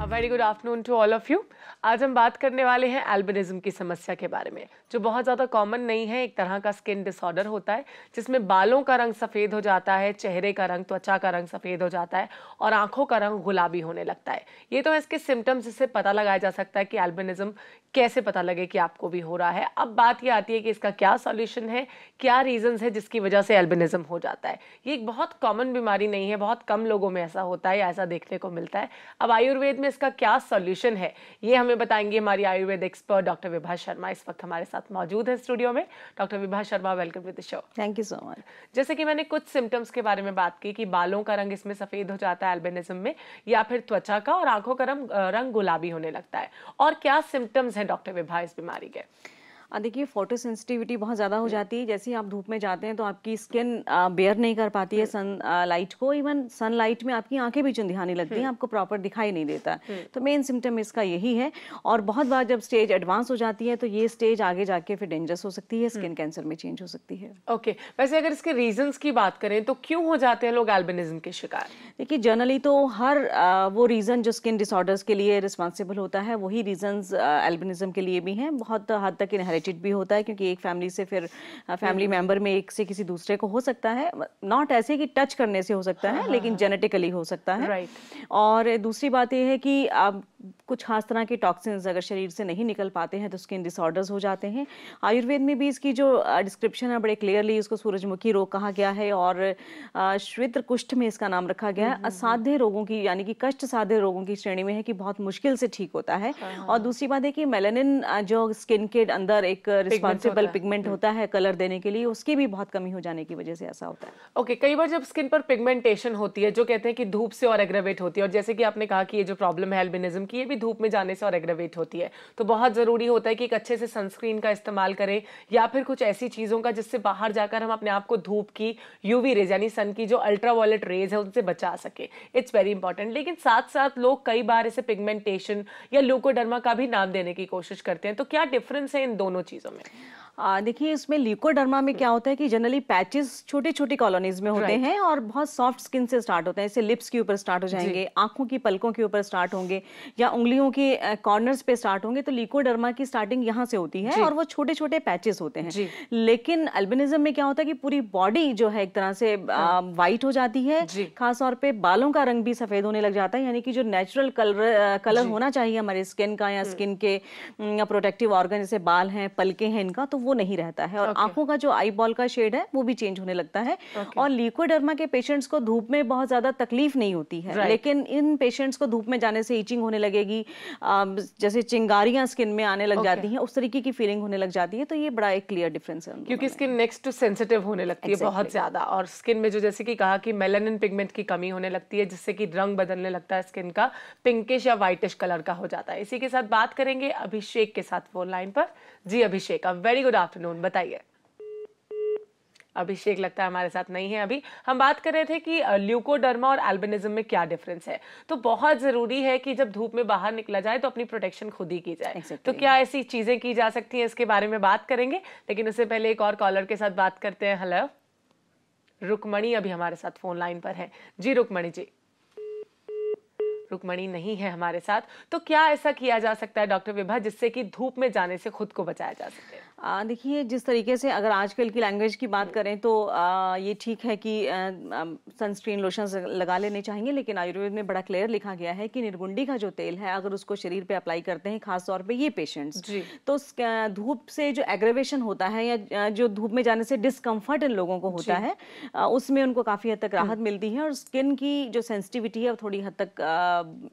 Very good afternoon to all of you. आज हम बात करने वाले हैं एल्बिनिज्म की समस्या के बारे में, जो बहुत ज़्यादा कॉमन नहीं है। एक तरह का स्किन डिसऑर्डर होता है जिसमें बालों का रंग सफ़ेद हो जाता है, चेहरे का रंग, त्वचा का रंग सफ़ेद हो जाता है और आंखों का रंग गुलाबी होने लगता है। ये तो है इसके सिम्टम्स, जिससे पता लगाया जा सकता है कि एल्बिनिज्म कैसे पता लगे कि आपको भी हो रहा है। अब बात ये आती है कि इसका क्या सॉल्यूशन है, क्या रीजंस है जिसकी वजह से एल्बिनिज्म हो जाता है। ये एक बहुत कॉमन बीमारी नहीं है, बहुत कम लोगों में ऐसा होता है या ऐसा देखने को मिलता है। अब आयुर्वेद में इसका क्या सॉल्यूशन है ये हमें बताएंगे हमारी आयुर्वेद एक्सपर्ट डॉक्टर विभा शर्मा। इस वक्त हमारे साथ मौजूद है स्टूडियो में। Doctor Vibha Sharma, welcome to the show. Thank you so much. जैसे कि मैंने कुछ सिम्टम्स के बारे में बात की कि बालों का रंग इसमें सफेद हो जाता है एल्बिनिज्म में, या फिर त्वचा का और आंखों का रंग गुलाबी होने लगता है। और क्या सिम्टम्स हैं डॉक्टर विभा इस बीमारी के? देखिए, फोटो सेंसिटिविटी बहुत ज़्यादा हो जाती है। जैसे ही आप धूप में जाते हैं तो आपकी स्किन बेयर नहीं कर पाती है सन लाइट को। इवन सनलाइट में आपकी आंखें भी चुंधियाने लगती हैं, आपको प्रॉपर दिखाई नहीं देता। तो मेन सिम्टम इसका यही है। और बहुत बार जब स्टेज एडवांस हो जाती है तो ये स्टेज आगे जाके फिर डेंजरस हो सकती है, स्किन कैंसर में चेंज हो सकती है। ओके, वैसे अगर इसके रीजंस की बात करें तो क्यों हो जाते हैं लोग एल्बिनिज्म के शिकार? देखिए, जनरली तो हर वो रीज़न जो स्किन डिसऑर्डर्स के लिए रिस्पॉन्सिबल होता है, वही रीजंस एल्बिनिज्म के लिए भी हैं। बहुत हद तक इनहेरिटेड भी होता है, क्योंकि एक फैमिली से फिर फैमिली मेंबर में एक से किसी दूसरे को हो सकता है। नॉट ऐसे कि टच करने से हो सकता है, लेकिन जेनेटिकली हो सकता है। राइट। और दूसरी बात यह है कि आप कुछ खास तरह के टॉक्सिन्स अगर शरीर से नहीं निकल पाते हैं तो स्किन डिसऑर्डर्स हो जाते हैं। आयुर्वेद में भी इसकी जो डिस्क्रिप्शन है, बड़े क्लियरली इसको सूरजमुखी रोग कहा गया है और श्वेत कुष्ठ में इसका नाम रखा गया है। असाध्य रोगों की, यानी कि कष्ट साध्य रोगों की श्रेणी में है कि बहुत मुश्किल से ठीक होता है। और दूसरी बात है कि मेलानिन जो स्किन के अंदर एक रिस्पॉन्सिबल पिगमेंट होता है कलर देने के लिए, उसकी भी बहुत कमी हो जाने की वजह से ऐसा होता है। ओके, कई बार जब स्किन पर पिगमेंटेशन होती है, जो कहते हैं कि धूप से और एग्रेवेट होती है, और जैसे कि आपने कहा कि ये जो प्रॉब्लम है एल्बिनिज्म की, ये भी धूप में जाने से और एग्रेवेट होती है, तो बहुत जरूरी होता है कि एक अच्छे से सनस्क्रीन का इस्तेमाल करें या फिर कुछ ऐसी चीजों का जिससे बाहर जाकर हम अपने आप को धूप की यूवी रेज यानी सन की जो अल्ट्रावायलेट रेज है उनसे बचा सके। It's very important. लेकिन साथ साथ लोग कई बार इसे पिगमेंटेशन या ल्यूकोडर्मा का भी नाम देने की कोशिश करते हैं, तो क्या डिफरेंस है इन दोनों चीजों में? देखिए, इसमें ल्यूकोडर्मा में क्या होता है कि जनरली पैचेस छोटी छोटी कॉलोनीज में होते हैं और बहुत सॉफ्ट स्किन से स्टार्ट होते हैं। जैसे लिप्स के ऊपर स्टार्ट हो जाएंगे, आंखों की पलकों के ऊपर स्टार्ट होंगे या उंगलियों के कॉर्नर्स पे स्टार्ट होंगे। तो ल्यूकोडर्मा की स्टार्टिंग यहाँ से होती है और वो छोटे छोटे पैचेस होते हैं। लेकिन एल्बिनिज्म में क्या होता है कि पूरी बॉडी जो है एक तरह से वाइट हो जाती है। खासतौर पर बालों का रंग भी सफेद होने लग जाता है, यानी कि जो नेचुरल कलर होना चाहिए हमारे स्किन का या स्किन के प्रोटेक्टिव ऑर्गन जैसे बाल हैं, पलके हैं, इनका तो वो नहीं रहता है। और आंखों का जो आई बॉल का शेड है वो भी चेंज होने लगता है। और ल्यूकोडर्मा के पेशेंट्स को धूप में बहुत ज्यादा तकलीफ नहीं होती है, लेकिन इन पेशेंट्स को धूप में जाने से इचिंग होने लगेगी, जैसे चिंगारियां स्किन में आने लग जाती हैं, उस तरीके की फीलिंग होने लग जाती है। तो ये बड़ा एक क्लियर डिफरेंस है, क्योंकि स्किन नेक्स्ट टू सेंसिटिव होने लगती है बहुत ज्यादा। और स्किन में जो जैसे कि कहा कि मेलानिन पिगमेंट की कमी होने लगती है, जिससे कि रंग बदलने लगता है स्किन का, पिंकिश या व्हाइटिश कलर का हो जाता है। इसी के साथ बात करेंगे अभिषेक के साथ फोन लाइन पर। जी अभिषेक, वेरी गुड आफ्टरनून, बताइए। अभिषेक लगता है हमारे साथ नहीं है अभी। हम बात कर रहे थे कि ल्यूकोडर्मा और एल्बिनिज्म में क्या डिफरेंस है। तो बहुत जरूरी है कि जब धूप में बाहर निकला जाए तो अपनी प्रोटेक्शन खुद ही की जाए। तो क्या ऐसी चीजें की जा सकती हैं, इसके बारे में बात करेंगे। लेकिन उससे पहले एक और कॉलर के साथ बात करते हैं। हेलो, रुकमणी अभी हमारे साथ फोन लाइन पर है। जी रुकमणी जी। रुकमणी नहीं है हमारे साथ, तो क्या ऐसा किया जा सकता है डॉक्टर विभा जिससे कि धूप में जाने से खुद को बचाया जा सके? देखिए, जिस तरीके से अगर आजकल की लैंग्वेज की बात करें तो ये ठीक है कि सनस्क्रीन लोशंस लगा लेने चाहिए, लेकिन आयुर्वेद में बड़ा क्लियर लिखा गया है कि निर्गुंडी का जो तेल है अगर उसको शरीर पे अप्लाई करते हैं, खास तौर पे ये पेशेंट्स, तो धूप से जो एग्रेवेशन होता है या जो धूप में जाने से डिस्कम्फर्ट इन लोगों को होता है, उसमें उनको काफ़ी हद तक राहत मिलती है और स्किन की जो सेंसिटिविटी है वो थोड़ी हद तक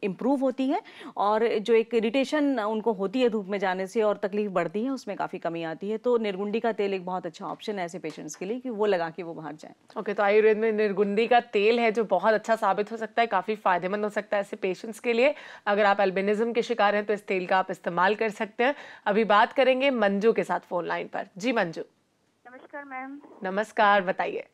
इम्प्रूव होती है। और जो एक इरिटेशन उनको होती है धूप में जाने से और तकलीफ बढ़ती है, उसमें काफ़ी कमी आती है। तो निर्गुंडी का तेल एक बहुत अच्छा ऑप्शन है ऐसे पेशेंट्स के लिए कि वो लगा के वो बाहर जाएं। ओके, तो आयुर्वेद में निर्गुंडी का तेल है जो बहुत अच्छा साबित हो सकता है, काफी फायदेमंद हो सकता है ऐसे पेशेंट्स के लिए। अगर आप एल्बिनिज्म के शिकार हैं तो इस तेल का आप इस्तेमाल कर सकते हैं। अभी बात करेंगे मंजू के साथ फोन लाइन पर। जी मंजू। नमस्कार मैम। नमस्कार, बताइए।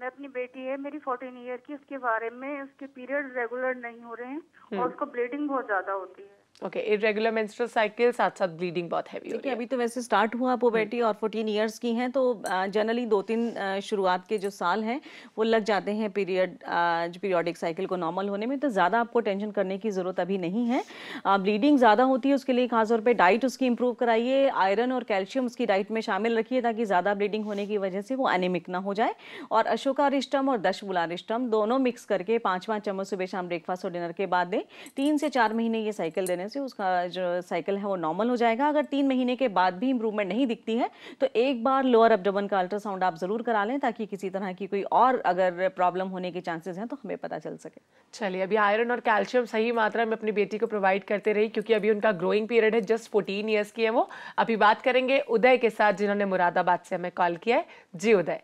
मैं अपनी बेटी है, मेरी 14 ईयर की, उसके बारे में उसके पीरियड रेगुलर नहीं हो रहे हैं और उसको ब्लीडिंग बहुत ज्यादा होती है। ओके, इरेगुलर मेंस्ट्रुअल साइकिल, साथ साथ ब्लीडिंग बहुत हैवी हो रही देखिए है। अभी तो वैसे स्टार्ट हुआ पुबर्टी और 14 इयर्स की हैं, तो जनरली 2-3 शुरुआत के जो साल हैं वो लग जाते हैं पीरियोडिक साइकिल को नॉर्मल होने में, तो ज़्यादा आपको टेंशन करने की ज़रूरत अभी नहीं है। ब्लीडिंग ज़्यादा होती है, उसके लिए खासतौर पे डाइट उसकी इंप्रूव कराइए, आयरन और कैल्शियम उसकी डाइट में शामिल रखिए ताकि ज़्यादा ब्लीडिंग होने की वजह से वो एनीमिक ना हो जाए। और अशोकारिष्टम और दशमूलारिष्टम दोनों मिक्स करके 5-5 चम्मच सुबह शाम ब्रेकफास्ट और डिनर के बाद दें। 3 से 4 महीने ये साइकिल देने से उसका जो साइकिल है वो नॉर्मल हो जाएगा। अगर 3 महीने के बाद भी इंप्रूवमेंट नहीं दिखती है तो एक बार लोअर एब्डोमेन का अल्ट्रासाउंड आप जरूर करा लें ताकि किसी तरह की कोई और अगर प्रॉब्लम होने के चांसेस हैं तो हमें पता चल सके। चलिए, अभी आयरन और कैल्शियम सही मात्रा में अपनी बेटी को प्रोवाइड करते रही, क्योंकि अभी उनका ग्रोइंग पीरियड है, जस्ट 14 ईयर्स की है वो। अभी बात करेंगे उदय के साथ, जिन्होंने मुरादाबाद से हमें कॉल किया है। जी Uday.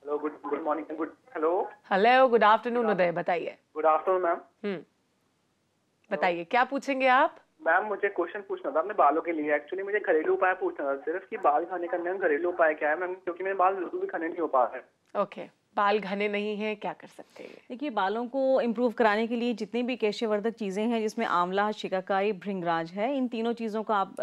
Hello, good morning, hello good afternoon Uday, बताइए। Good afternoon ma'am. बताइए क्या पूछेंगे आप? मैम मुझे क्वेश्चन पूछना था अपने बालों के लिए। एक्चुअली मुझे घरेलू उपाय पूछना था सिर्फ कि बाल घने करने का घरेलू उपाय क्या है मैम, क्योंकि मेरे बाल बिल्कुल भी घने नहीं हो पा रहे हैं। ओके, बाल घने नहीं हैं, क्या कर सकते हैं? देखिए बालों को इम्प्रूव कराने के लिए जितनी भी केशवर्धक चीज़ें हैं, जिसमें आंवला, शिकाकाई, भृंगराज है, इन तीनों चीज़ों का आप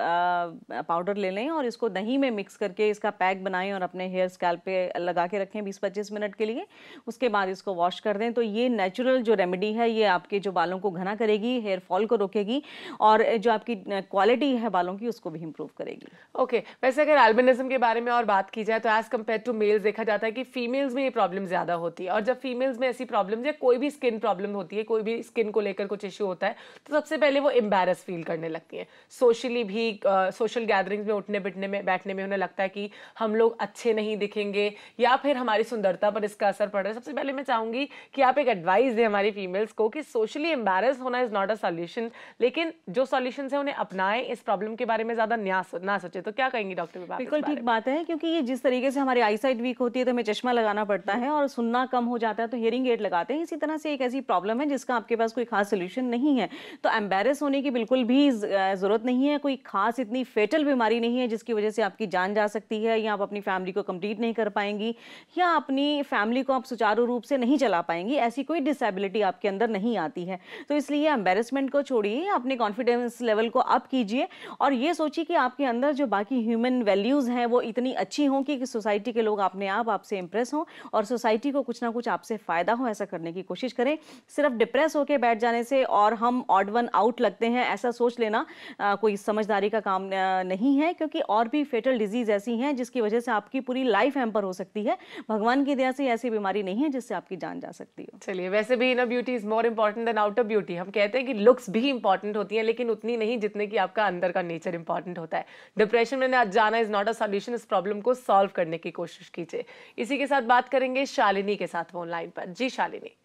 पाउडर ले लें और इसको दही में मिक्स करके इसका पैक बनाएं और अपने हेयर स्कैल्प पे लगा के रखें 20-25 मिनट के लिए। उसके बाद इसको वॉश कर दें। तो ये नेचुरल जो रेमेडी है ये आपके जो बालों को घना करेगी, हेयर फॉल को रोकेगी और जो आपकी क्वालिटी है बालों की उसको भी इम्प्रूव करेगी। ओके, वैसे अगर एल्बिनिज्म के बारे में और बात की जाए तो एज कम्पेयर टू मेल्स देखा जाता है कि फीमेल्स में ये प्रॉब्लम ज्यादा होती है। और जब फीमेल्स में ऐसी प्रॉब्लम या कोई भी स्किन प्रॉब्लम होती है, कोई भी स्किन को लेकर कुछ इश्यू होता है, तो सबसे पहले वो एम्बैरस फील करने लगती हैं। सोशली भी सोशल गैदरिंग्स में उठने बैठने में उन्हें लगता है कि हम लोग अच्छे नहीं दिखेंगे या फिर हमारी सुंदरता पर इसका असर पड़ रहा है। सबसे पहले मैं चाहूंगी कि आप एक एडवाइस दें हमारी फीमेल्स को कि सोशली एम्बैरस होना इज नॉट अ सॉल्यूशन, लेकिन जो सॉल्यूशन है उन्हें अपनाएं, इस प्रॉब्लम के बारे में ज्यादा ना सोचे। तो क्या कहेंगी डॉक्टर? बिल्कुल ठीक बात है, क्योंकि ये जिस तरीके से हमारी आईसाइट वीक होती है तो हमें चश्मा लगाना पड़ता है और सुनना कम हो जाता है तो हियरिंग एड लगाते हैं। इसी तरह से एक ऐसी प्रॉब्लम है जिसका आपके पास कोई खास सोल्यूशन नहीं है, तो एम्बैरस होने की बिल्कुल भी जरूरत नहीं है। कोई खास इतनी फेटल बीमारी नहीं है जिसकी वजह से आपकी जान जा सकती है या आप अपनी फैमिली को कंप्लीट नहीं कर पाएंगी या अपनी फैमिली को आप सुचारू रूप से नहीं चला पाएंगी। ऐसी कोई डिसेबिलिटी आपके अंदर नहीं आती है। तो इसलिए एम्बैरसमेंट को छोड़िए, अपने कॉन्फिडेंस लेवल को अप कीजिए और ये सोचिए कि आपके अंदर जो बाकी ह्यूमन वैल्यूज हैं वो इतनी अच्छी हों कि सोसाइटी के लोग अपने आप आपसे इंप्रेस हों और सोसाइटी को कुछ ना कुछ आपसे फायदा हो, ऐसा करने की कोशिश करें। सिर्फ डिप्रेस होकर बैठ जाने से और हम ऑड वन आउट लगते हैं ऐसा सोच लेना कोई समझदारी का काम नहीं है, क्योंकि और भी फेटल डिजीज ऐसी हैं जिसकी वजह से आपकी पूरी लाइफ हैम्पर हो सकती है। भगवान की दया से ऐसी बीमारी नहीं है जिससे आपकी जान जा सकती हो। चलिए, वैसे भी inner beauty is more important than outer beauty. हम कहते हैं कि लुक्स भी इंपॉर्टेंट होती हैं, लेकिन उतनी नहीं जितने कि आपका अंदर का नेचर इंपॉर्टेंट होता है। डिप्रेशन में जाना इज नॉट अ सॉल्यूशन। इस प्रॉब्लम को सॉल्व करने की कोशिश कीजिए। इसी के साथ बात करेंगे शालिनी के साथ फोन लाइन पर। जी Shalini.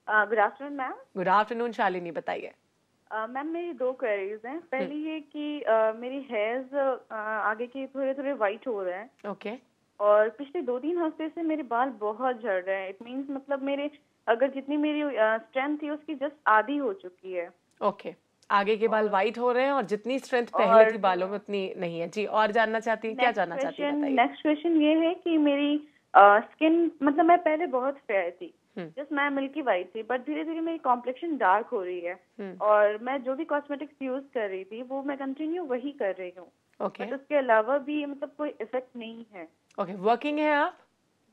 Good afternoon ma'am. Good afternoon Shalini, बताइए। मैम मेरी 2 क्वेरीज हैं। पहली ये कि मेरी हेयर्स आगे के थोड़े थोड़े वाइट हो रहे हैं। ओके। और पिछले 2-3 हफ्ते से मेरे बाल बहुत झड़ रहे हैं। इट मीन्स मतलब मेरे अगर जितनी मेरी स्ट्रेंथ थी उसकी जस्ट आधी हो चुकी है। ओके, आगे के बाल वाइट हो रहे हैं और जितनी स्ट्रेंथ पहले थी बालों में उतनी नहीं है। जी, और जानना चाहती हैं? क्या जानना चाहती हैं, बताइए। नेक्स्ट क्वेश्चन ये है कि मेरी स्किन मतलब मैं पहले बहुत फेयर थी, जस्ट मैं मिल्की वाइट थी, बट धीरे धीरे मेरी कॉम्प्लेक्शन डार्क हो रही है और मैं जो भी कॉस्मेटिक्स यूज कर रही थी वो मैं कंटिन्यू वही कर रही हूँ। ओके। बट उसके अलावा भी मतलब कोई इफेक्ट नहीं है। ओके, वर्किंग है आप?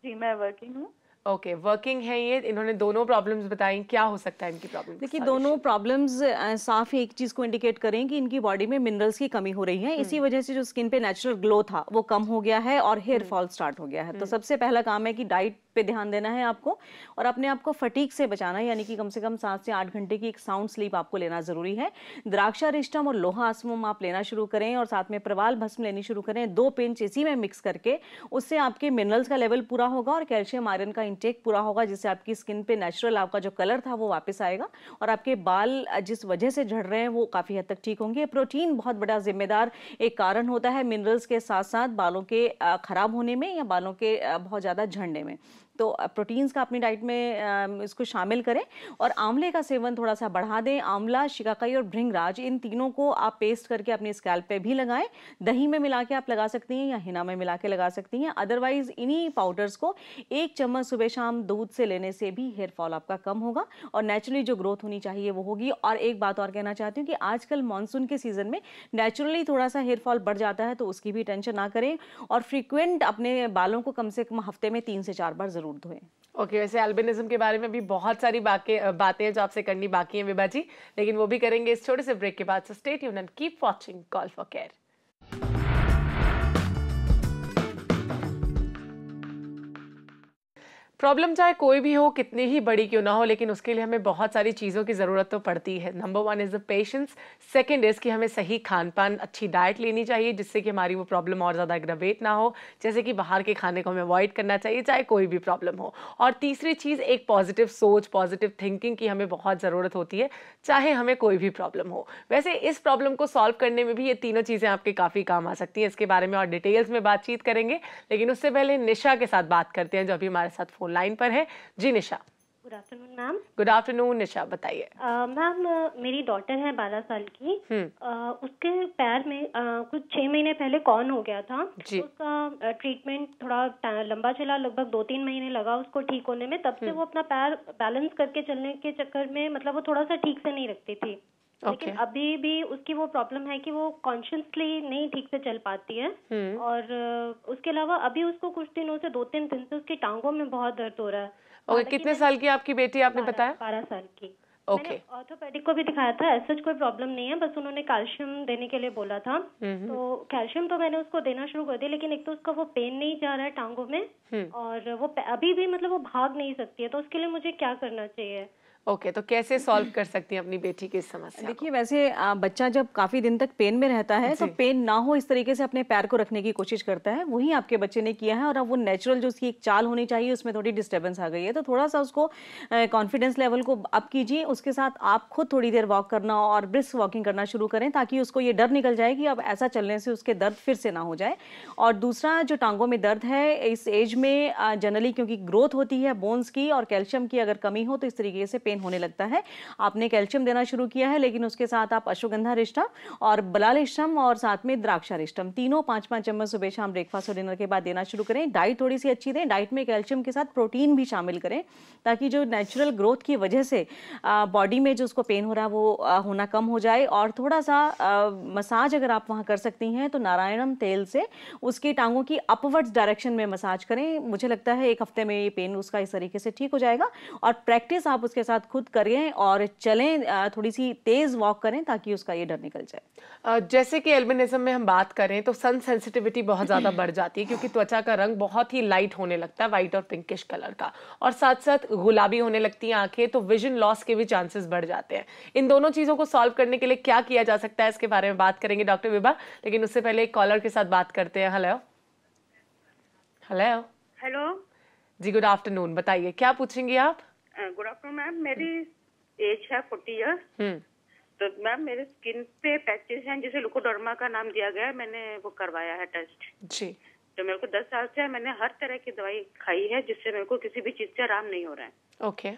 जी मैं वर्किंग हूँ। ओके, वर्किंग है ये। इन्होंने दोनों प्रॉब्लम्स बताई, क्या हो सकता है इनकी प्रॉब्लम? देखिए दोनों प्रॉब्लम्स साफ ही एक चीज को इंडिकेट करें कि इनकी बॉडी में मिनरल्स की कमी हो रही है। इसी वजह से जो स्किन पे नेचुरल ग्लो था वो कम हो गया है और हेयर फॉल स्टार्ट हो गया है। तो सबसे पहला काम है कि डाइट पे ध्यान देना है आपको और अपने आप को फटीक से बचाना है, यानी कि कम से कम 7 से 8 घंटे की एक साउंड स्लीप आपको लेना जरूरी है। द्राक्षारिष्टम और लोहास्मम आप लेना शुरू करें और साथ में प्रवाल भस्म लेनी शुरू करें। 2 पिंच इसी में मिक्स करके, उससे आपके मिनरल्स का लेवल पूरा होगा और कैल्शियम आयरन का इंटेक पूरा होगा, जिससे आपकी स्किन पे नेचुरल आपका जो कलर था वो वापस आएगा और आपके बाल जिस वजह से झड़ रहे हैं वो काफी हद तक ठीक होंगे। प्रोटीन बहुत बड़ा जिम्मेदार एक कारण होता है मिनरल्स के साथ साथ बालों के खराब होने में या बालों के बहुत ज्यादा झड़ने में। तो प्रोटीन्स का अपनी डाइट में इसको शामिल करें और आंवले का सेवन थोड़ा सा बढ़ा दें। आंवला, शिकाकाई और भृंगराज, इन तीनों को आप पेस्ट करके अपनी स्कैल्प पे भी लगाएं। दही में मिला के आप लगा सकती हैं या हिना में मिला के लगा सकती हैं। अदरवाइज इन्हीं पाउडर्स को 1 चम्मच सुबह शाम दूध से लेने से भी हेयर फॉल आपका कम होगा और नेचुरली जो ग्रोथ होनी चाहिए वो होगी। और एक बात और कहना चाहती हूँ कि आजकल मानसून के सीजन में नेचुरली थोड़ा सा हेयर फॉल बढ़ जाता है, तो उसकी भी टेंशन ना करें और फ्रीक्वेंट अपने बालों को कम से कम हफ्ते में 3 से 4 बार जरूर धोएं। ओके, वैसे एल्बिनिज्म के बारे में भी बहुत सारी बातें हैं जो आपसे करनी बाकी हैं विभा जी, लेकिन वो भी करेंगे इस छोटे से ब्रेक के बाद। So stay tuned and keep watching call for care. Problem चाहे कोई भी हो, कितनी ही बड़ी क्यों ना हो, लेकिन उसके लिए हमें बहुत सारी चीज़ों की ज़रूरत तो पड़ती है। Number 1 is the patience, second is कि हमें सही खान पान, अच्छी डाइट लेनी चाहिए जिससे कि हमारी वो प्रॉब्लम और ज़्यादा एग्रवेट ना हो, जैसे कि बाहर के खाने को हमें अवॉइड करना चाहिए चाहे कोई भी प्रॉब्लम हो। और तीसरी चीज़, एक पॉजिटिव सोच, पॉजिटिव थिंकिंग की हमें बहुत ज़रूरत होती है चाहे हमें कोई भी प्रॉब्लम हो। वैसे इस प्रॉब्लम को सॉल्व करने में भी ये तीनों चीज़ें आपके काफ़ी काम आ सकती हैं। इसके बारे में और डिटेल्स में बातचीत करेंगे, लेकिन उससे पहले निशा के साथ बात करते हैं जो अभी हमारे साथ फोन लाइन पर है। जी Nisha. Good afternoon ma'am. Good afternoon Nisha, बताइए। मैम मेरी डॉटर है 12 साल की। उसके पैर में कुछ 6 महीने पहले कॉर्न हो गया था जी। उसका ट्रीटमेंट थोड़ा लंबा चला, लगभग 2-3 महीने लगा उसको ठीक होने में। तब से वो अपना पैर बैलेंस करके चलने के चक्कर में मतलब वो थोड़ा सा ठीक से नहीं रखती थी। लेकिन अभी भी उसकी वो प्रॉब्लम है कि वो कॉन्शियसली नहीं ठीक से चल पाती है। और उसके अलावा अभी उसको कुछ दिनों से 2-3 दिन से उसकी टांगों में बहुत दर्द हो रहा है। ओके, कितने साल की आपकी बेटी, आपने बताया? 12 साल की। मैंने ऑर्थोपेडिक को भी दिखाया था, ऐसा कोई प्रॉब्लम नहीं है, बस उन्होंने कैल्शियम देने के लिए बोला था। तो कैल्शियम तो मैंने उसको देना शुरू कर दिया, लेकिन एक तो उसका वो पेन नहीं जा रहा है टांगों में और वो अभी भी मतलब वो भाग नहीं सकती है। तो उसके लिए मुझे क्या करना चाहिए? ओके, तो कैसे सॉल्व कर सकती हैं अपनी बेटी की इस समस्या? देखिए, वैसे बच्चा जब काफी दिन तक पेन में रहता है तो पेन ना हो इस तरीके से अपने पैर को रखने की कोशिश करता है। वही आपके बच्चे ने किया है और अब वो नेचुरल जो उसकी एक चाल होनी चाहिए उसमें थोड़ी डिस्टर्बेंस आ गई है। तो थोड़ा सा उसको कॉन्फिडेंस लेवल को अप कीजिए। उसके साथ आप खुद थोड़ी देर वॉक करना और ब्रिस्क वॉकिंग करना शुरू करें ताकि उसको ये डर निकल जाए कि अब ऐसा चलने से उसके दर्द फिर से ना हो जाए। और दूसरा, जो टांगों में दर्द है इस एज में जनरली क्योंकि ग्रोथ होती है बोन्स की और कैल्शियम की अगर कमी हो तो इस तरीके से पेन होने लगता है। आपने कैल्शियम देना शुरू किया है, लेकिन उसके साथ आप अश्वगंधा रिष्टम और बलालिष्टम और साथ में द्राक्षारिष्टम तीनों 5-5 चम्मच सुबह शाम ब्रेकफास्ट और डिनर के बाद देना शुरू करें। डाइट थोड़ी सी अच्छी दें, डाइट में कैल्शियम के साथ प्रोटीन भी शामिल करें ताकि जो नेचुरल ग्रोथ की वजह से बॉडी में जो उसको पेन हो रहा है वो होना कम हो जाए। और थोड़ा सा मसाज अगर आप वहाँ कर सकती हैं तो नारायणम तेल से उसकी टांगों की अपवर्ड्स डायरेक्शन में मसाज करें। मुझे लगता है 1 हफ्ते में ये पेन उसका इस तरीके से ठीक हो जाएगा। और प्रैक्टिस आप उसके साथ खुद करें और चलें, थोड़ी सी तेज वॉक करें ताकि उसका ये डर निकल जाए। जैसे कि एल्बिनिज्म में हम बात करें तो सन सेंसिटिविटी बहुत ज्यादा बढ़ जाती है क्योंकि त्वचा का रंग बहुत ही लाइट होने लगता है, व्हाइट और पिंकिश कलर का, और साथ साथ गुलाबी होने लगती हैं आंखें, तो विजन लॉस के भी चांसेस बढ़ जाते हैं। इन दोनों चीजों को सॉल्व करने के लिए क्या किया जा सकता है इसके बारे में बात करेंगे डॉक्टर विभा, लेकिन उससे पहले एक कॉलर के साथ बात करते हैं। हेलो हेलो हेलो जी, गुड आफ्टरनून, बताइए क्या पूछेंगी आप? गुड आफ्टरनून मैम, मेरी एज है 40 ईयर्स। तो मैम मेरे स्किन पे पैचेस हैं जिसे लुकोडर्मा का नाम दिया गया है, मैंने वो करवाया है टेस्ट जी। तो मेरे को 10 साल से मैंने हर तरह की दवाई खाई है जिससे मेरे को किसी भी चीज से आराम नहीं हो रहा है। ओके,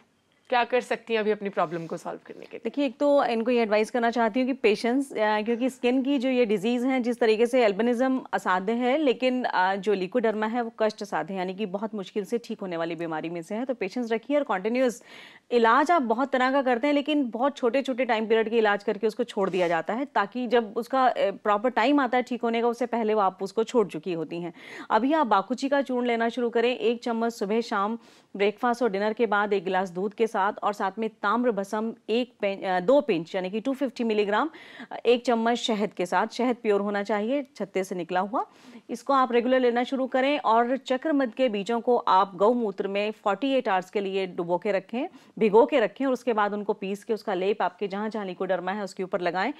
क्या कर सकती हैं अभी अपनी प्रॉब्लम को सॉल्व करने के लिए? देखिए, एक तो इनको ये एडवाइस करना चाहती हूँ कि पेशेंस, क्योंकि स्किन की जो ये डिजीज़ है जिस तरीके से एल्बिनिज्म असाध्य है, लेकिन जो लिकोडर्मा है वो कष्ट साध्य है, यानी कि बहुत मुश्किल से ठीक होने वाली बीमारी में से है। तो पेशेंस रखिए और कॉन्टिन्यूस इलाज आप बहुत तरह का करते हैं, लेकिन बहुत छोटे छोटे टाइम पीरियड के इलाज करके उसको छोड़ दिया जाता है ताकि जब उसका प्रॉपर टाइम आता है ठीक होने का उससे पहले वो आप उसको छोड़ चुकी होती हैं। अभी आप बाकुची का चूर्ण लेना शुरू करें, 1 चम्मच सुबह शाम ब्रेकफास्ट और डिनर के बाद 1 गिलास दूध के साथ, और साथ में ताम्र भस्म 2 पिंच यानी कि 250 मिलीग्राम 1 चम्मच शहद के साथ। शहद प्योर होना चाहिए, छत्ते से निकला हुआ। इसको आप रेगुलर लेना शुरू करें। और चक्रमध के बीजों को आप गौमूत्र में 48 आवर्स के लिए डुबो के रखें, भिगो के रखें, और उसके बाद उनको पीस के उसका लेप आपके जहाँ जहाँ लिकोडर्मा है उसके ऊपर लगाएं।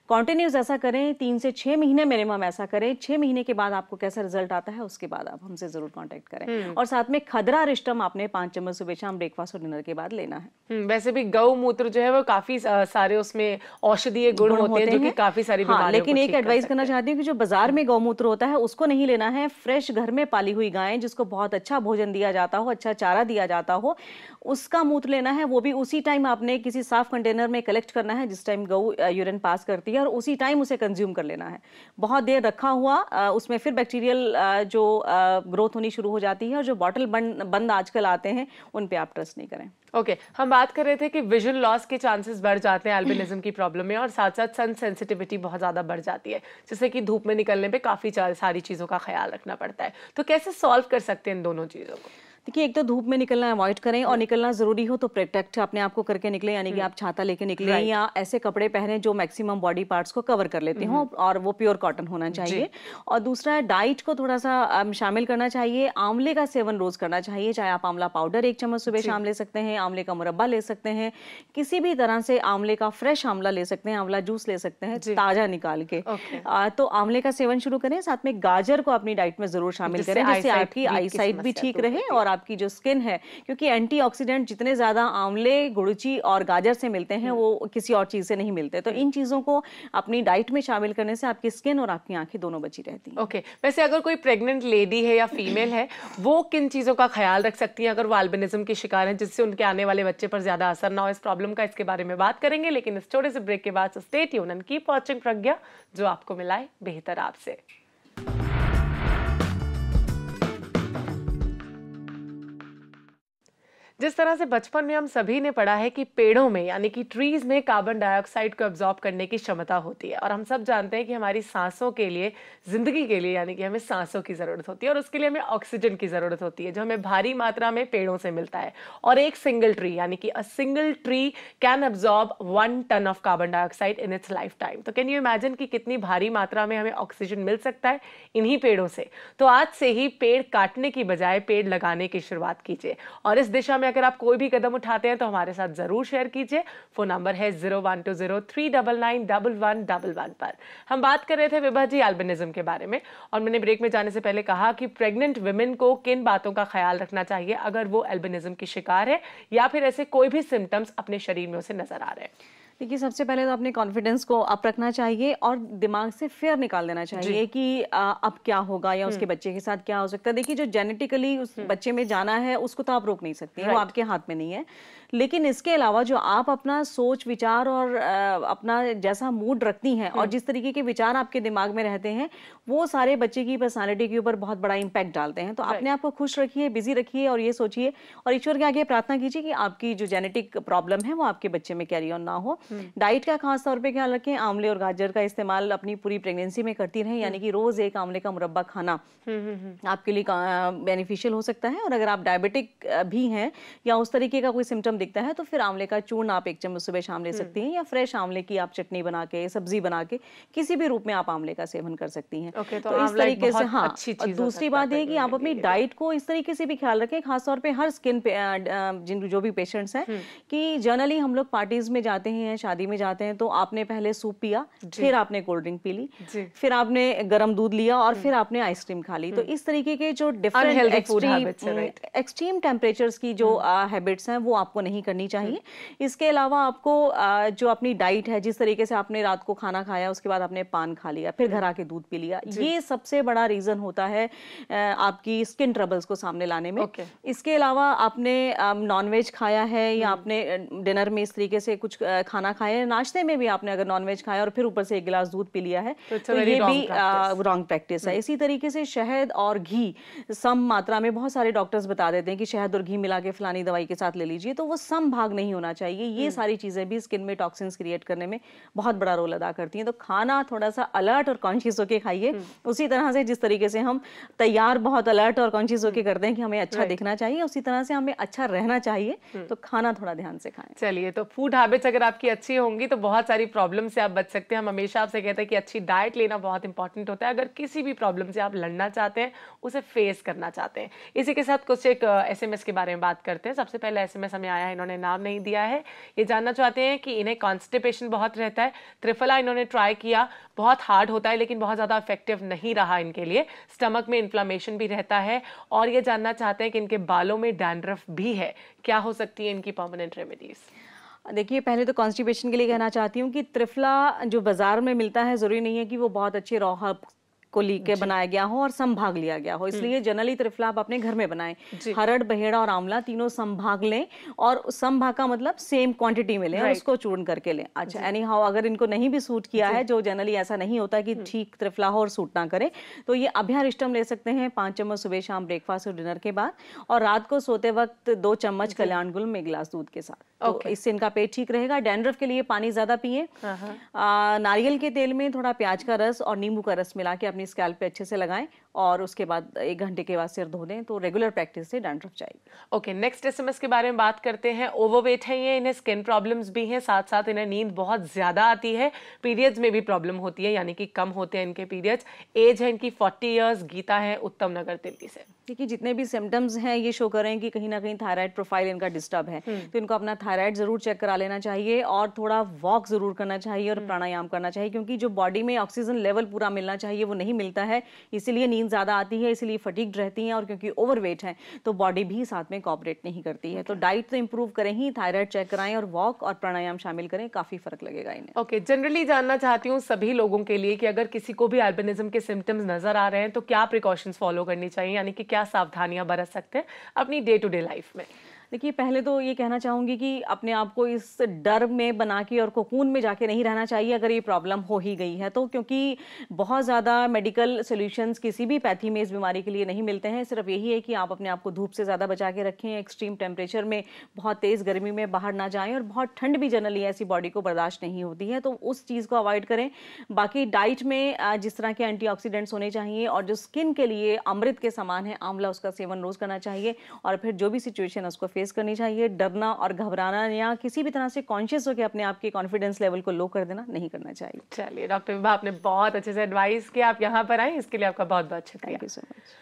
कॉन्टिन्यूस ऐसा करें, 3 से 6 महीने मिनिमम ऐसा करें। 6 महीने के बाद आपको कैसा रिजल्ट आता है उसके बाद आप हमसे जरूर कॉन्टेक्ट करें। और साथ में खदरा रिष्टम आपने 5 चम्मच सुबह शाम ब्रेकफास्ट और डिनर के बाद लेना लेना है। वैसे भी गौमूत्र जो है वो काफी सारे उसमें औषधीय गुण होते हैं जो कि काफी सारी बीमारियों लेकिन एक एडवाइस करना चाहती हूँ कि जो बाजार में गौमूत्र होता है उसको नहीं लेना है। फ्रेश घर में पाली हुई गायें जिसको बहुत अच्छा भोजन दिया जाता हो, अच्छा चारा दिया जाता हो, उसका मूत्र लेना है। वो भी उसी टाइम आपने किसी साफ कंटेनर में कलेक्ट करना है जिस टाइम गौ यूरिन पास करती है, और उसी टाइम उसे कंज्यूम कर लेना है। बहुत देर रखा हुआ उसमें फिर बैक्टीरियल जो ग्रोथ होनी शुरू हो जाती है, और जो बॉटल बंद आजकल आते हैं उन पे आप ट्रस्ट नहीं करें। ओके, हम बात कर रहे थे कि विजन लॉस के चांसेस बढ़ जाते हैं एल्बिनिज्म की प्रॉब्लम में, और साथ साथ सन सेंसिटिविटी बहुत ज़्यादा बढ़ जाती है, जिससे कि धूप में निकलने पे काफ़ी सारी चीज़ों का ख्याल रखना पड़ता है। तो कैसे सॉल्व कर सकते हैं इन दोनों चीज़ों को? देखिए, एक तो धूप में निकलना अवॉइड करें, और निकलना जरूरी हो तो प्रोटेक्ट अपने आप को करके निकले, यानी कि आप छाता लेके निकले या ऐसे कपड़े पहने जो मैक्सिमम बॉडी पार्ट्स को कवर कर लेते हो, और वो प्योर कॉटन होना चाहिए। और दूसरा, डाइट को थोड़ा सा शामिल करना चाहिए। आंवले का सेवन रोज करना चाहिए, चाहे आप आंवला पाउडर 1 चम्मच सुबह शाम ले सकते हैं, आंवले का मुरब्बा ले सकते हैं, किसी भी तरह से आंवले का फ्रेश आंवला ले सकते हैं, आंवला जूस ले सकते हैं ताजा निकाल के। तो आंवले का सेवन शुरू करें। साथ में गाजर को अपनी डाइट में जरूर शामिल करें, जिससे आपकी आई साइट भी ठीक रहे और आपकी जो स्किन है, क्योंकि एंटीऑक्सीडेंट जितने ज्यादा आंवले, गुड़ची और गाजर से मिलते हैं वो किसी और चीज से नहीं मिलते। तो इन चीजों को अपनी डाइट में शामिल करने से आपकी स्किन और आपकी आंखें दोनों बची रहती हैं। ओके, वैसे अगर कोई प्रेग्नेंट लेडी है या फीमेल है, वो किन चीजों का ख्याल रख सकती है अगर वो एल्बिनिज्म की शिकार है, जिससे उनके आने वाले बच्चे पर ज्यादा असर ना हो इस प्रॉब्लम का? इसके बारे में बात करेंगे, लेकिन इस छोटे से ब्रेक के बाद stay tune and keep watching Pragya, जो आपको मिलाए बेहतर आपसे। जिस तरह से बचपन में हम सभी ने पढ़ा है कि पेड़ों में यानी कि ट्रीज में कार्बन डाइऑक्साइड को एब्जॉर्ब करने की क्षमता होती है, और हम सब जानते हैं कि हमारी सांसों के लिए, जिंदगी के लिए, यानी कि हमें सांसों की जरूरत होती है, और उसके लिए हमें ऑक्सीजन की जरूरत होती है, जो हमें भारी मात्रा में पेड़ों से मिलता है। और एक सिंगल ट्री यानी कि a single tree can absorb 1 ton of carbon dioxide in its life time. तो कैन यू इमेजिन कि कितनी भारी मात्रा में हमें ऑक्सीजन मिल सकता है इन्हीं पेड़ों से। तो आज से ही पेड़ काटने की बजाय पेड़ लगाने की शुरुआत कीजिए, और इस दिशा में अगर आप कोई भी कदम उठाते हैं तो हमारे साथ जरूर शेयर कीजिए। फोन नंबर है 0120399111 पर। हम बात कर रहे थे विभा जी एल्बिनिज्म के बारे में, और मैंने ब्रेक में जाने से पहले कहा कि प्रेग्नेंट वुमेन को किन बातों का ख्याल रखना चाहिए अगर वो एल्बिनिज्म की शिकार है या फिर ऐसे कोई भी सिम्टम्स अपने शरीर में उसे नजर आ रहे हैं। देखिए, सबसे पहले तो अपने कॉन्फिडेंस को अप रखना चाहिए और दिमाग से फियर निकाल देना चाहिए कि अब क्या होगा या उसके बच्चे के साथ क्या हो सकता है। देखिए, जो जेनेटिकली उस बच्चे में जाना है उसको तो आप रोक नहीं सकती हैं, वो आपके हाथ में नहीं है। लेकिन इसके अलावा जो आप अपना सोच विचार और अपना जैसा मूड रखती हैं और जिस तरीके के विचार आपके दिमाग में रहते हैं, वो सारे बच्चे की पर्सनालिटी के ऊपर बहुत बड़ा इम्पैक्ट डालते हैं। तो अपने आप को खुश रखिए, बिजी रखिए, और ये सोचिए और ईश्वर के आगे प्रार्थना कीजिए कि आपकी जो जेनेटिक प्रॉब्लम है वो आपके बच्चे में कैरी ऑन ना हो। डाइट का खास तौर पे ख्याल रखें। आंवले और गाजर का इस्तेमाल अपनी पूरी प्रेगनेंसी में करती रहें, यानी कि रोज एक आंवले का मुरब्बा खाना आपके लिए बेनिफिशियल हो सकता है। और अगर आप डायबिटिक भी हैं या उस तरीके का कोई सिम्टम दिखता है तो फिर आंवले का चूर्ण आप 1 चम्मच सुबह शाम ले सकती हैं, या फ्रेश आंवले की आप चटनी बना के, सब्जी बना के, किसी भी रूप में आप आंवले का सेवन कर सकती हैं। तो इस तरीके से दूसरी बात यह कि आप अपनी डाइट को इस तरीके से भी ख्याल रखें, खासतौर पे हर स्किन पे जो भी पेशेंट्स हैं, कि जनरली हम लोग पार्टीज में जाते हैं, शादी में जाते हैं, तो आपने पहले सूप पिया, फिर आपने कोल्ड ड्रिंक पी ली, फिर आपने गर्म दूध लिया और फिर आपने आइसक्रीम खा ली। तो इस तरीके के जो डिफरेंट एक्सट्रीम टेम्परेचर्स की जो हैबिट्स हैं वो आपको नहीं करनी चाहिए। इसके अलावा आपको जो अपनी डाइट है, जिस तरीके से आपने रात को खाना खाया उसके बाद आपने पान खा लिया, फिर घर आके दूध पी लिया, ये सबसे बड़ा रीजन होता है आपकी स्किन ट्रबल्स को सामने लाने में। इसके अलावा आपने नॉनवेज खाया है या आपने डिनर में इस तरीके से कुछ खाना खाया है, नाश्ते में भी आपने अगर नॉनवेज खाया और फिर ऊपर से 1 गिलास दूध पी लिया है, तो ये भी रॉन्ग प्रैक्टिस है। इसी तरीके से शहद और घी सम मात्रा में, बहुत सारे डॉक्टर्स बता देते हैं कि शहद और घी मिला के फलानी दवाई के साथ ले लीजिए, तो वो सम भाग नहीं होना चाहिए। ये सारी चीजें भी स्किन में टॉक्सिन्स क्रिएट करने में बहुत बड़ा रोल अदा करती हैं। तो खाना थोड़ा सा अलर्ट और कॉन्शियस होकर खाइए, उसी तरह से जिस तरीके से हम तैयार बहुत अलर्ट और कॉन्शियस होकर करते हैं कि हमें अच्छा दिखना चाहिए, उसी तरह से हमें अच्छा रहना चाहिए, तो खाना थोड़ा ध्यान से खाएं। चलिए, तो फूड हैबिट्स अगर आपकी अच्छी होंगी तो बहुत सारी प्रॉब्लम से आप बच सकते हैं। हम हमेशा आपसे कहते हैं कि अच्छी डाइट लेना बहुत इंपॉर्टेंट होता है अगर किसी भी प्रॉब्लम से आप लड़ना चाहते हैं, उसे फेस करना चाहते हैं। इसी के साथ कुछ एक SMS के बारे में बात करते हैं। सबसे पहले SMS हमें आया है, इन्होंने नाम नहीं दिया है। ये जानना चाहते हैं कि इन्हें कॉन्स्टिपेशन बहुत रहता है। त्रिफला इन्होंने ट्राई किया, बहुत हार्ड होता है लेकिन बहुत ज़्यादा इफेक्टिव नहीं रहा इनके लिए। स्टमक में इन्फ्लामेशन भी रहता है और ये जानना चाहते हैं कि इनके बालों में डैंड्रफ भी है, क्या हो सकती है इनकी परमानेंट रेमेडीज? देखिए, पहले तो कॉन्स्टिपेशन के लिए कहना चाहती हूँ कि त्रिफला जो बाजार में मिलता है ज़रूरी नहीं है कि वो बहुत अच्छे रॉ हर्ब को लीके बनाया गया हो और संभाग लिया गया हो, इसलिए जनरली त्रिफला आप अपने घर में बनाएं। हरड़, बहेड़ा और आंवला तीनों संभाग लें और संभाग का मतलब सेम क्वांटिटी में लें और उसको चूर्ण करके लें। अच्छा, एनी हाउ अगर इनको नहीं भी सूट किया है, जो जनरली ऐसा नहीं होता कि ठीक त्रिफला हो और सूट ना करे, तो ये अभ्यारिष्टम ले सकते हैं 5 चम्मच सुबह शाम ब्रेकफास्ट और डिनर के बाद, और रात को सोते वक्त 2 चम्मच कल्याण गुल में गिलास दूध के साथ। तो इससे इनका पेट ठीक रहेगा। डैंड्रफ के लिए पानी ज्यादा पिए। नारियल के तेल में थोड़ा प्याज का रस और नींबू का रस मिला के अपनी स्कैल्प पे अच्छे से लगाएं और उसके बाद 1 घंटे के बाद सिर धो दें, तो रेगुलर प्रैक्टिस से डैंड्रफ जाएगी। ओके, नेक्स्ट SMS के बारे में बात करते हैं। ओवरवेट है ये, इन्हें स्किन प्रॉब्लम्स भी हैं, साथ साथ इन्हें नींद बहुत ज्यादा आती है, पीरियड्स में भी प्रॉब्लम होती है, यानी कि कम होते हैं इनके पीरियड्स। एज है इनकी 40 इयर्स। गीता है उत्तम नगर दिल्ली से। देखिए, जितने भी सिम्टम्स हैं ये शो कर रहे हैं कि कहीं ना कहीं थायराइड प्रोफाइल इनका डिस्टर्ब है, तो इनको अपना थायराइड जरूर चेक करा लेना चाहिए और थोड़ा वॉक जरूर करना चाहिए और प्राणायाम करना चाहिए, क्योंकि जो बॉडी में ऑक्सीजन लेवल पूरा मिलना चाहिए वो नहीं मिलता है, इसीलिए नींद ज्यादा आती है, इसीलिए फटीग्ड रहती हैं, और क्योंकि ओवरवेट है तो बॉडी भी साथ में कोऑपरेट नहीं करती है। तो डाइट तो इंप्रूव करें ही, थायराइड चेक कराएं और वॉक और प्राणायाम शामिल करें, काफी फर्क लगेगा इन्हें। ओके, जनरली जानना चाहती हूँ सभी लोगों के लिए कि अगर किसी को भी अल्बिनिज्म के सिम्टम्स नजर आ रहे हैं तो क्या प्रिकॉशंस फॉलो करनी चाहिए, यानी कि क्या सावधानियां बरत सकते हैं अपनी डे टू डे लाइफ में? देखिए, पहले तो ये कहना चाहूंगी कि अपने आप को इस डर में बना के और कोकून में जाके नहीं रहना चाहिए अगर ये प्रॉब्लम हो ही गई है तो, क्योंकि बहुत ज़्यादा मेडिकल सॉल्यूशंस किसी भी पैथी में इस बीमारी के लिए नहीं मिलते हैं। सिर्फ यही है कि आप अपने आप को धूप से ज़्यादा बचा के रखें, एक्सट्रीम टेम्परेचर में, बहुत तेज़ गर्मी में बाहर ना जाएं, और बहुत ठंड भी जनरली ऐसी बॉडी को बर्दाश्त नहीं होती है, तो उस चीज़ को अवॉइड करें। बाकी डाइट में जिस तरह के एंटीऑक्सीडेंट्स होने चाहिए और जो स्किन के लिए अमृत के समान है आंवला, उसका सेवन रोज़ करना चाहिए, और फिर जो भी सिचुएशन है उसको फेस करनी चाहिए। डरना और घबराना या किसी भी तरह से कॉन्शियस होकर अपने आप के कॉन्फिडेंस लेवल को लो कर देना नहीं करना चाहिए। चलिए डॉक्टर विभा, आपने बहुत अच्छे से एडवाइस किया, आप यहाँ पर आए इसके लिए आपका बहुत बहुत शुक्रिया। Thank you so much.